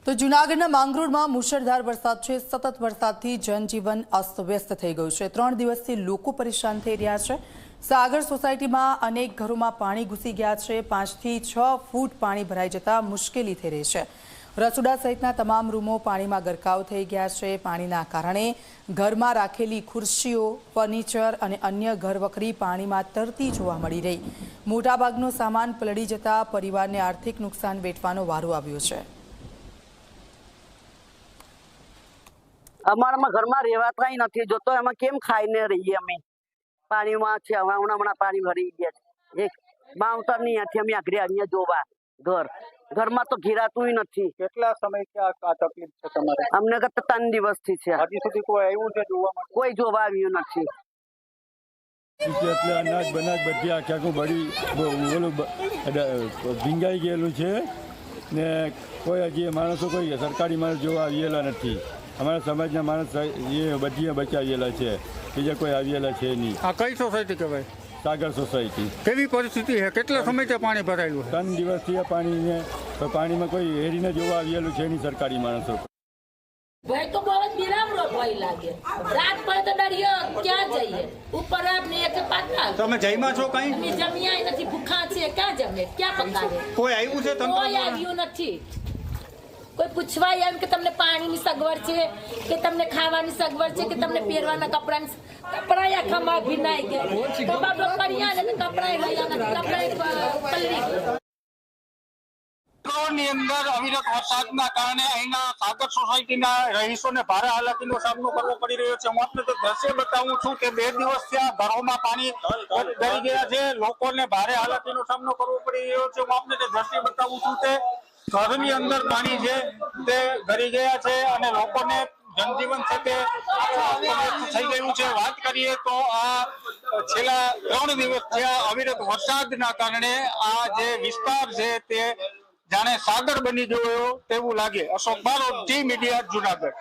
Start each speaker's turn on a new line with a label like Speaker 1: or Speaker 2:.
Speaker 1: તો જૂનાગઢના માંગરોળમાં મુશળધાર વરસાદ છે। સતત વરસાદથી જનજીવન અસ્તવ્યસ્ત થઈ ગયું છે। 3 દિવસથી લોકો પરેશાન થઈ રહ્યા છે। સાગર સોસાયટીમાં અનેક ઘરોમાં પાણી ઘૂસી ગયા છે। 5 થી 6 ફૂટ પાણી ભરાઈ જતા મુશ્કેલી થઈ રહી છે। રસોડા સહિતના તમામ રૂમો પાણીમાં ગરકાવ થઈ ગયા છે। પાણીના કારણે ઘરમાં રાખેલી ખુરશીઓ, ફર્નિચર અને અન્ય ઘરવખરી પાણીમાં તરતી જોવા મળી રહી। મોટાભાગનો સામાન પલળી જતા પરિવારને આર્થિક નુકસાન વેઠવાનો વારો આવ્યો છે।
Speaker 2: અમારા ઘરમાં રહેવાતાય નથી જોતો એમાં કેમ ખાઈને રહીએ અમે પાણીમાં છે હમણાં પાણી ભરી ગયા છે બાઉન્સર ની આથી અમે આગળ અહીંયા જોવા ઘરમાં તો ઘેરાતું નથી।
Speaker 3: કેટલા સમયથી આ તકલીફ છે તમારે?
Speaker 2: અમને 3 દિવસથી છે।
Speaker 3: હજી સુધી કોઈ આવ્યું છે જોવા માટે?
Speaker 2: કોઈ જોવા આવ્યું નથી।
Speaker 4: એટલે અનાજ બનાજ બધી આખું બળી ઓલું ભીંગાઈ ગયેલું છે ને કોઈ હજી માણસો કોઈ સરકારી માણસ જોવા આવેલા નથી। અમારા સમાજના માણસ એ બધી બચાવેલા છે, બીજા કોઈ આવેલા છે નહીં।
Speaker 3: આ કઈ સોસાયટી કહેવાય?
Speaker 4: સાગર સોસાયટી।
Speaker 3: કેવી પરિસ્થિતિ છે? કેટલા સમયથી પાણી ભરાયું?
Speaker 4: 3 દિવસથી આ પાણીમાં કોઈ હેરીને જોવા આવેલું છે નહીં સરકારી માણસો।
Speaker 5: भाई तो बहुत बिराम रो भय लागे रात पर तो डरियो क्या जाइए ऊपर आपने एक पाता
Speaker 3: તમે જઈમાં છો કઈ?
Speaker 5: અમે જમ્યા નથી ભૂખા છે ક્યાં જમે ક્યાં પકાવે
Speaker 3: કોઈ આવ્યું છે તંત્ર?
Speaker 5: કોઈ આવ્યું નથી। કોઈ પૂછવા એમ કે તમને પાણીની સગવડ છે કે તમને ખાવાની સગવડ છે કે તમને પહેરવાના કપડાની કપડા આખામાં ભીનાઈ ગયા તો બાબા પડ્યા ને કપડા રહ્યા નથી કપડા પલળી
Speaker 3: ની અંદર અવિરત વરસાદના કારણે અહીંના સાગર સોસાયટીના રહીશોને ભારે હાલાકીનો સામનો કરવો પડી રહ્યો છે। હું આપને તો દ્રશ્ય બતાવું છું કે 2 દિવસથી આ ઘરોમાં પાણી ભરી ગયા છે, લોકોને ભારે હાલાકીનો સામનો કરવો પડી રહ્યો છે। હું આપને તે દ્રશ્ય બતાવું છું કે ઘરની અંદર પાણી છે તે ભરી ગયા છે અને લોકોને જનજીવન છે તે થઈ ગયું છે। વાત કરીએ તો આ છેલ્લા 3 દિવસથી અવિરત વરસાદના કારણે આ જે વિસ્તાર છે તે જાણે સાગર બની ગયો તેવું લાગે। અશોક બારોટ, જી મીડિયા, જૂનાગઢ।